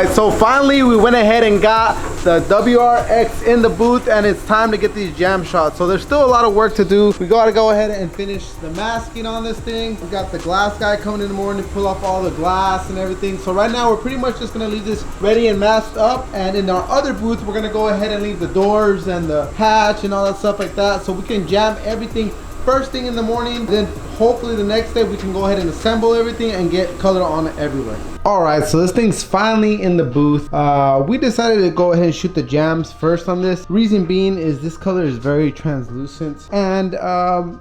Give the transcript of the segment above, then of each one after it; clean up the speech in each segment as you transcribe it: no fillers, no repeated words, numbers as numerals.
right, so finally we went ahead and got the WRX in the booth, and it's time to get these jam shots. So there's still a lot of work to do. We gotta go ahead and finish the masking on this thing. We got the glass guy coming in the morning to pull off all the glass and everything. So right now we're pretty much just gonna leave this ready and masked up, and in our other booth we're gonna go ahead and leave the doors and the hatch and all that stuff like that, so we can jam everything first thing in the morning. Then hopefully the next day we can go ahead and assemble everything and get color on it everywhere. All right, so this thing's finally in the booth. We decided to go ahead and shoot the jams first on this. Reason being is this color is very translucent, and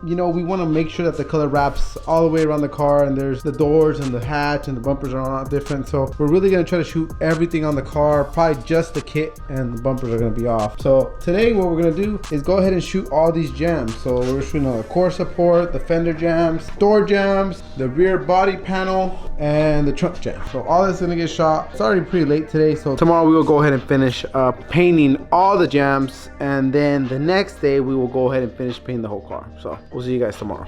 you know, we want to make sure that the color wraps all the way around the car, and there's the doors and the hatch and the bumpers are all different. So we're really gonna try to shoot everything on the car, probably just the kit, and the bumpers are gonna be off. So today what we're gonna do is go ahead and shoot all these jams. So we're shooting the core support, the fender jams, door jams, the rear body panel, and the trunk jam. So all this is gonna get shot. It's already pretty late today, so tomorrow we will go ahead and finish painting all the jams, and then the next day we will go ahead and finish painting the whole car. So we'll see you guys tomorrow.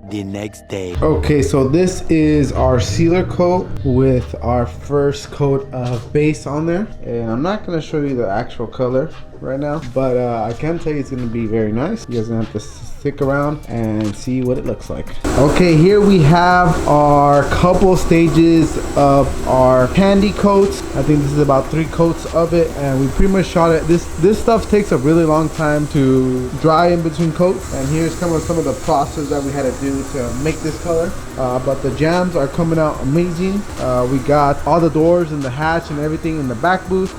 The next day. Okay, so this is our sealer coat with our first coat of base on there, and I'm not gonna show you the actual color right now, but I can tell you it's gonna be very nice. You guys are gonna have to stick around and see what it looks like. Okay, here we have our couple stages of our candy coats. I think this is about 3 coats of it, and we pretty much shot it. This stuff takes a really long time to dry in between coats, and here's some of the process that we had to do to make this color. But the jams are coming out amazing. We got all the doors and the hatch and everything in the back booth.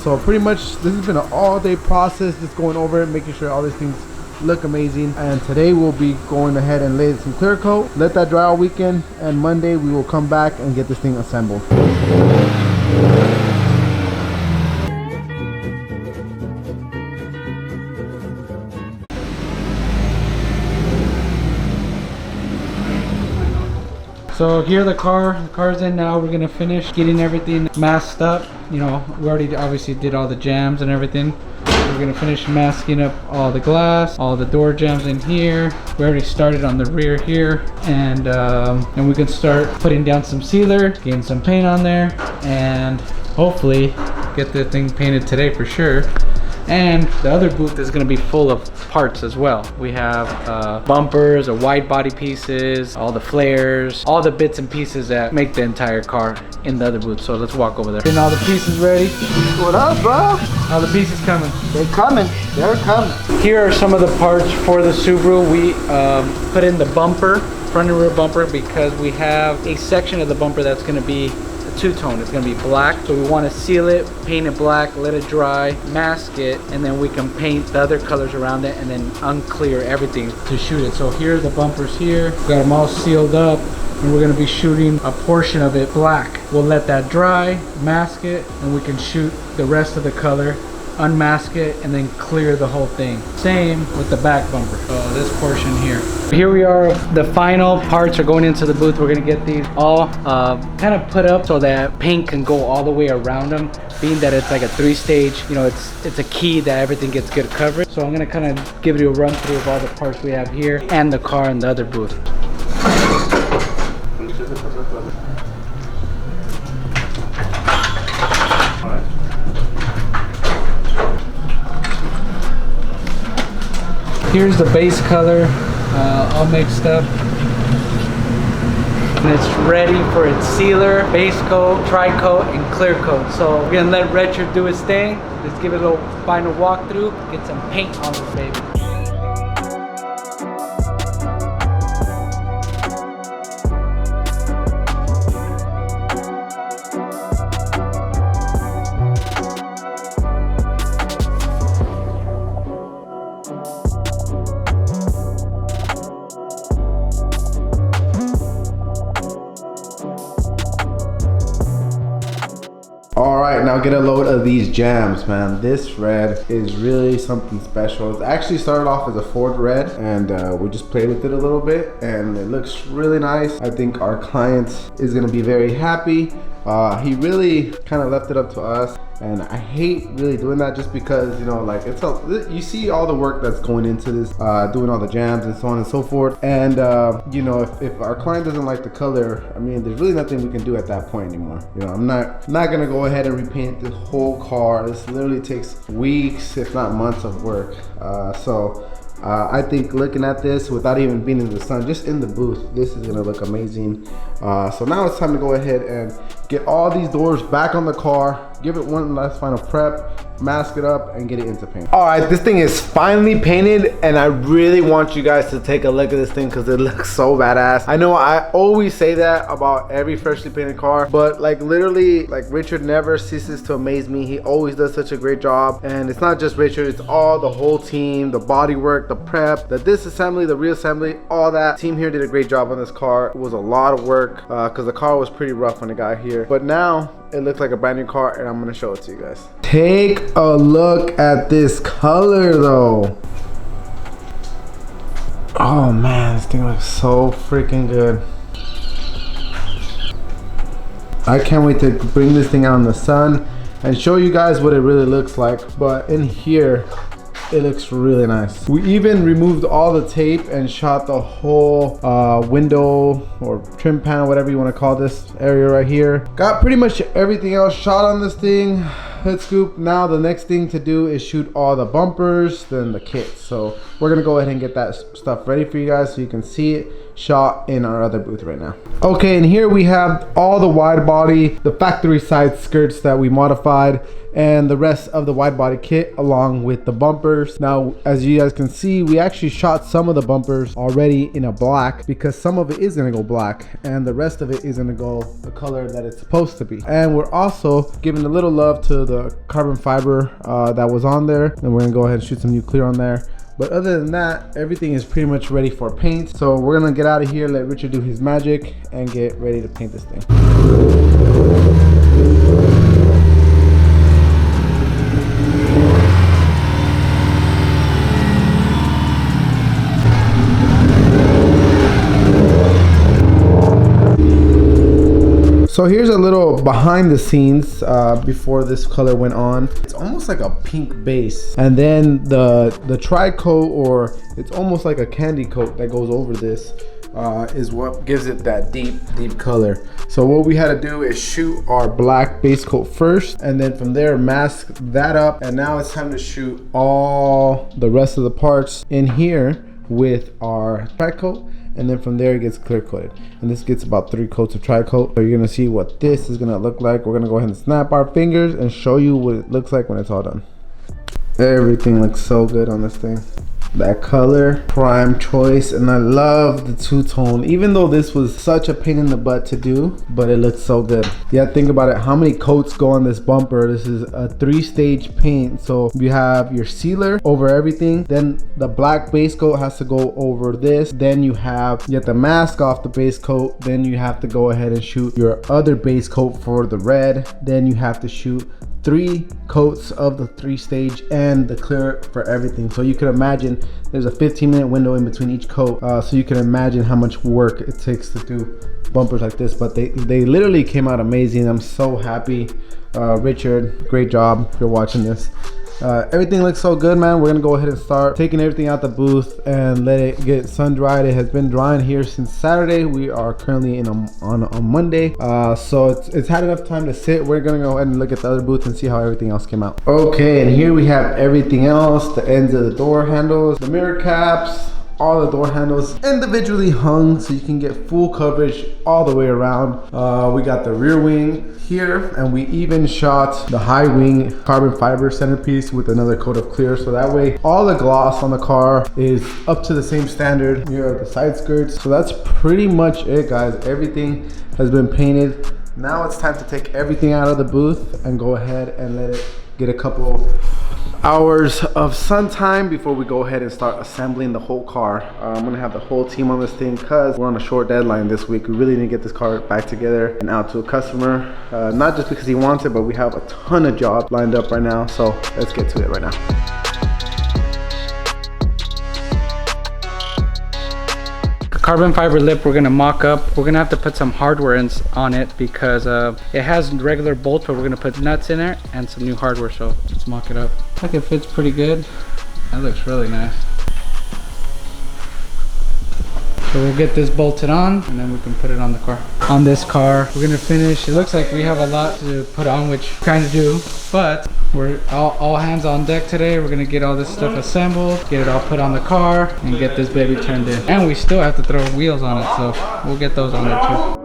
So pretty much this has been an all-day process, just going over it, making sure all these things look amazing. And today we'll be going ahead and lay some clear coat, let that dry all weekend, and Monday we will come back and get this thing assembled. So here the car's in now. We're gonna finish getting everything masked up. You know, we already obviously did all the jams and everything. We're gonna finish masking up all the glass, all the door jams in here. We already started on the rear here, and we can start putting down some sealer, getting some paint on there, and hopefully get the thing painted today for sure. And the other booth is going to be full of parts as well. We have bumpers, wide body pieces, all the flares, all the bits and pieces that make the entire car in the other booth. So let's walk over there. Getting all the pieces ready. What up, bro? All the pieces coming. They're coming. They're coming. Here are some of the parts for the Subaru. We put in the bumper, front and rear bumper, because we have a section of the bumper that's going to be two-tone. It's going to be black, so we want to seal it, paint it black, let it dry, mask it, and then we can paint the other colors around it and then unclear everything to shoot it. So here are the bumpers here. Got them all sealed up, and we're going to be shooting a portion of it black. We'll let that dry, mask it, and we can shoot the rest of the color, unmask it, and then clear the whole thing. Same with the back bumper. So this portion here. Here we are. The final parts are going into the booth. We're gonna get these all kind of put up so that paint can go all the way around them. Being that it's like a 3-stage, you know, it's a key that everything gets good coverage. So I'm gonna kind of give you a run through of all the parts we have here and the car in the other booth. Here's the base color, all mixed up. And it's ready for its sealer, base coat, tri-coat, and clear coat. So we're gonna let Richard do his thing. Let's give it a little final walkthrough, get some paint on this baby. All right, now get a load of these jams, man. This red is really something special. It actually started off as a Ford red, and we just played with it a little bit, and it looks really nice. I think our client is gonna be very happy. He really kind of left it up to us, and I hate really doing that just because, you know, like you see all the work that's going into this, doing all the jams and so on and so forth. And you know, if our client doesn't like the color, I mean, there's really nothing we can do at that point anymore. You know, I'm not gonna go ahead and repaint the whole car. This literally takes weeks, if not months of work. I think looking at this without even being in the sun, just in the booth, this is gonna look amazing. So now it's time to go ahead and get all these doors back on the car, give it one last final prep, mask it up, and get it into paint. All right, this thing is finally painted, and I really want you guys to take a look at this thing because it looks so badass. I know I always say that about every freshly painted car, but like literally, like Richard never ceases to amaze me. He always does such a great job, and it's not just Richard, it's all the whole team, the body work, the prep, the disassembly, the reassembly, all that. Team here did a great job on this car. It was a lot of work because the car was pretty rough when it got here, but now it looks like a brand new car, and I'm gonna show it to you guys. Take a look at this color though. Oh man, this thing looks so freaking good. I can't wait to bring this thing out in the sun and show you guys what it really looks like. But in here, it looks really nice. We even removed all the tape and shot the whole window or trim panel, whatever you want to call this area right here. Got pretty much everything else shot on this thing. Hood scoop. Now the next thing to do is shoot all the bumpers, then the kits. So we're gonna go ahead and get that stuff ready for you guys so you can see it shot in our other booth right now. Okay, and here we have all the wide body, the factory side skirts that we modified, and the rest of the wide body kit along with the bumpers. Now, as you guys can see, we actually shot some of the bumpers already in a black because some of it is gonna go black and the rest of it is gonna go the color that it's supposed to be. And we're also giving a little love to the carbon fiber that was on there, and we're gonna go ahead and shoot some new clear on there. But other than that, everything is pretty much ready for paint. So we're gonna get out of here, let Richard do his magic, and get ready to paint this thing. So here's a little behind the scenes before this color went on. It's almost like a pink base. And then the tri-coat, or it's almost like a candy coat that goes over this, is what gives it that deep color. So what we had to do is shoot our black base coat first, and then from there mask that up. And now it's time to shoot all the rest of the parts in here with our tri-coat. And then from there it gets clear coated, and this gets about 3 coats of tri-coat. So you're gonna see what this is gonna look like. We're gonna go ahead and snap our fingers and show you what it looks like when it's all done. Everything looks so good on this thing. That color, prime choice, and I love the two-tone, even though this was such a pain in the butt to do, but it looks so good. Yeah, think about it, how many coats go on this bumper? This is a 3-stage paint. So you have your sealer over everything, then the black base coat has to go over this, then you get the mask off the base coat, then you have to go ahead and shoot your other base coat for the red, then you have to shoot 3 coats of the 3-stage and the clear for everything. So you can imagine there's a 15-minute window in between each coat, so you can imagine how much work it takes to do bumpers like this. But they literally came out amazing. I'm so happy. Richard, great job if you're watching this. Everything looks so good, man. We're gonna go ahead and start taking everything out the booth and let it get sun dried. It has been drying here since Saturday. We are currently on Monday, so it's had enough time to sit. We're gonna go ahead and look at the other booth and see how everything else came out. Okay, and here we have everything else: the ends of the door handles, the mirror caps, all the door handles individually hung so you can get full coverage all the way around. We got the rear wing here, and we even shot the high wing carbon fiber centerpiece with another coat of clear, so that way all the gloss on the car is up to the same standard. Here are the side skirts. So that's pretty much it, guys. Everything has been painted. Now it's time to take everything out of the booth and go ahead and let it get a couple hours of sun time before we go ahead and start assembling the whole car. I'm gonna have the whole team on this thing because we're on a short deadline this week. We really need to get this car back together and out to a customer, not just because he wants it, but we have a ton of jobs lined up right now. So let's get to it right now. carbon fiber lip we're gonna mock up. We're gonna have to put some hardware on it because it has regular bolts, but we're gonna put nuts in there and some new hardware. So let's mock it up. I think it fits pretty good. That looks really nice. So we'll get this bolted on and then we can put it on the car. On this car, we're gonna finish. It looks like we have a lot to put on, which we kind of do, but we're all hands on deck today. We're gonna get all this stuff assembled, get it all put on the car, and get this baby turned in. And we still have to throw wheels on it, so we'll get those on there too.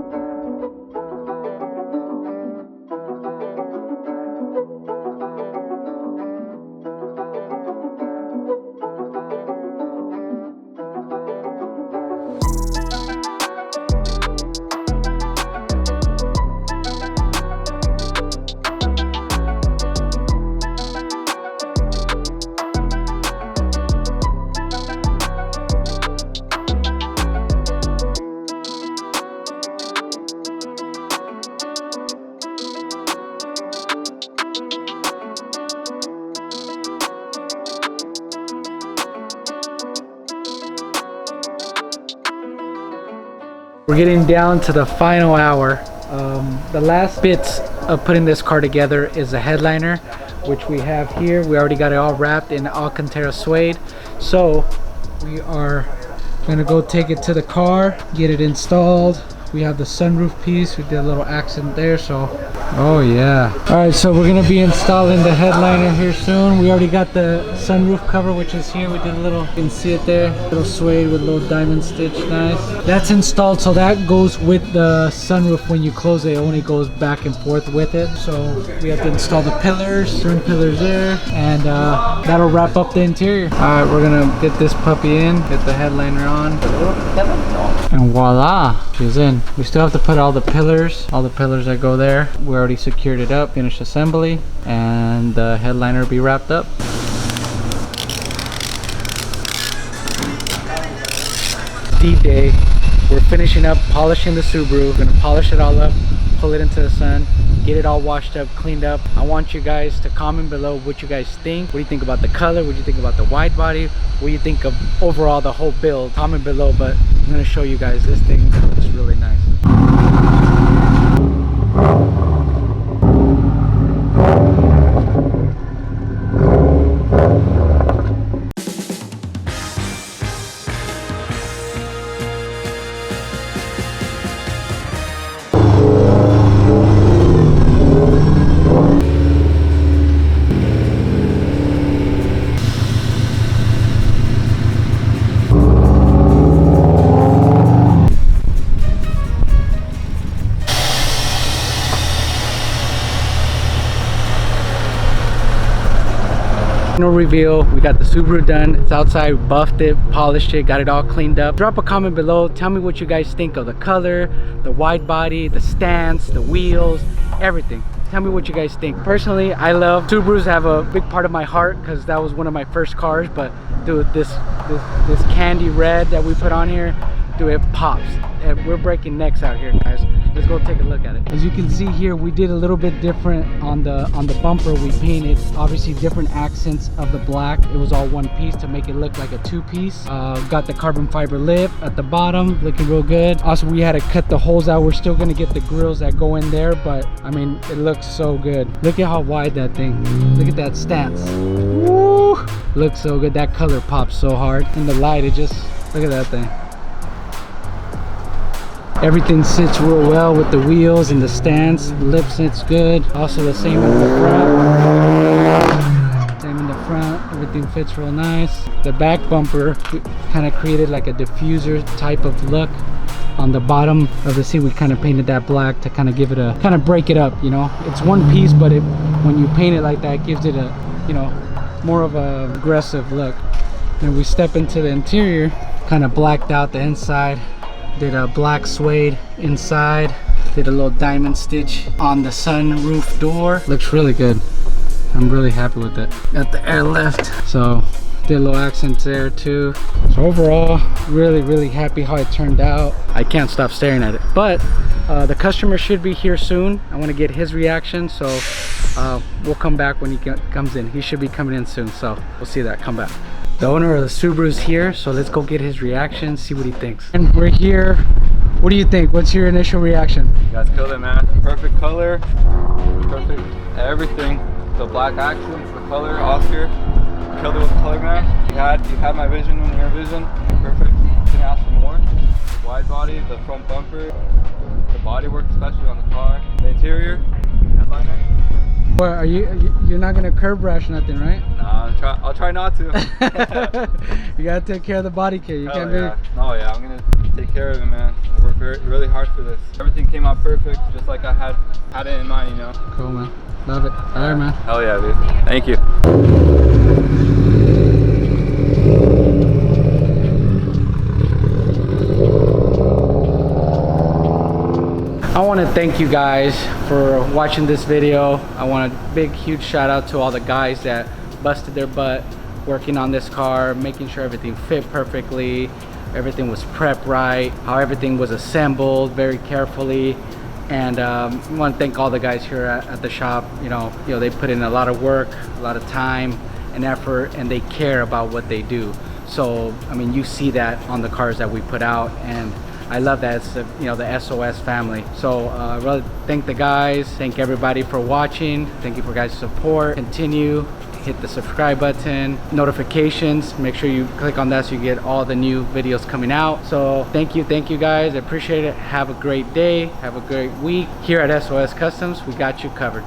We're getting down to the final hour. The last bits of putting this car together is the headliner, which we have here. We already got it all wrapped in Alcantara suede. So we are gonna go take it to the car, get it installed. We have the sunroof piece. We did a little accent there, so oh yeah. All right, so we're gonna be installing the headliner here soon. We already got the sunroof cover, which is here. We did a little, you can see it there, little suede with a little diamond stitch. Nice. That's installed, so that goes with the sunroof. When you close it, it only goes back and forth with it. So we have to install the pillars, turn pillars there, and that'll wrap up the interior. All right, we're gonna get this puppy in, get the headliner on, and voila, she's in. We still have to put all the pillars that go there. We already secured it up, finished assembly, and the headliner will be wrapped up. D-Day. We're finishing up polishing the Subaru. We're gonna polish it all up, pull it into the sun, get it all washed up, cleaned up. I want you guys to comment below what you guys think. What do you think about the color? What do you think about the wide body? What do you think of overall the whole build? Comment below, but I'm gonna show you guys this thing. It's really nice. Reveal, we got the Subaru done. It's outside, buffed it, polished it, got it all cleaned up. Drop a comment below, tell me what you guys think of the color, the wide body, the stance, the wheels, everything. Tell me what you guys think. Personally, I love Subarus, have a big part of my heart because that was one of my first cars. But dude, this candy red that we put on here, dude, it pops. And we're breaking necks out here, guys. Let's go take a look at it. As you can see here, we did a little bit different on the bumper. We painted obviously different accents of the black. It was all one piece to make it look like a two-piece. Got the carbon fiber lip at the bottom, looking real good. Also, we had to cut the holes out. We're still gonna get the grills that go in there, but I mean, it looks so good. Look at how wide that thing. Look at that stance. Woo! Looks so good. That color pops so hard in the light. It just, look at that thing. Everything sits real well with the wheels and the stance. The lip sits good. Also the same in the front. Same in the front. Everything fits real nice. The back bumper kind of created like a diffuser type of look. On the bottom of the seat, we kind of painted that black to kind of give it a, kind of break it up, you know. It's one piece, but when you paint it like that, it gives it a, you know, more of a aggressive look. And we step into the interior, kind of blacked out the inside. Did a black suede inside. Did a little diamond stitch on the sunroof door. Looks really good. I'm really happy with it. Got the airlift. So did a little accents there too. So overall, really happy how it turned out. I can't stop staring at it. But the customer should be here soon. I want to get his reaction. So we'll come back when he comes in. He should be coming in soon. So we'll see that. Come back. The owner of the Subaru is here, so let's go get his reaction, see what he thinks. And we're here. What do you think? What's your initial reaction? You guys killed it, man. Perfect color, perfect everything. The black accents, the color, Oscar. Killed it with the color, man. You had my vision when your vision. Perfect. Couldn't ask for more. Wide body, the front bumper, the body work, especially on the car. The interior, headliner. Well, you're not gonna curb rash nothing, right? Nah, I'll try not to. You gotta take care of the body kit. You can't yeah. Oh yeah, I'm gonna take care of it, man. I worked really hard for this. Everything came out perfect, just like I had it in mind, you know. Cool, man. Love it. All right, man. Hell yeah, dude. Thank you. I want to thank you guys for watching this video. I want a big huge shout out to all the guys that busted their butt working on this car, making sure everything fit perfectly, everything was prepped right, how everything was assembled very carefully. And I want to thank all the guys here at the shop. You know they put in a lot of work, a lot of time and effort, and they care about what they do. So I mean, you see that on the cars that we put out, and I love that. It's the SOS family. So I really thank the guys, thank everybody for watching, thank you for guys' support. Continue, hit the subscribe button, notifications, make sure you click on that so you get all the new videos coming out. So thank you guys, I appreciate it. Have a great day, have a great week. Here at SOS Customz, we got you covered.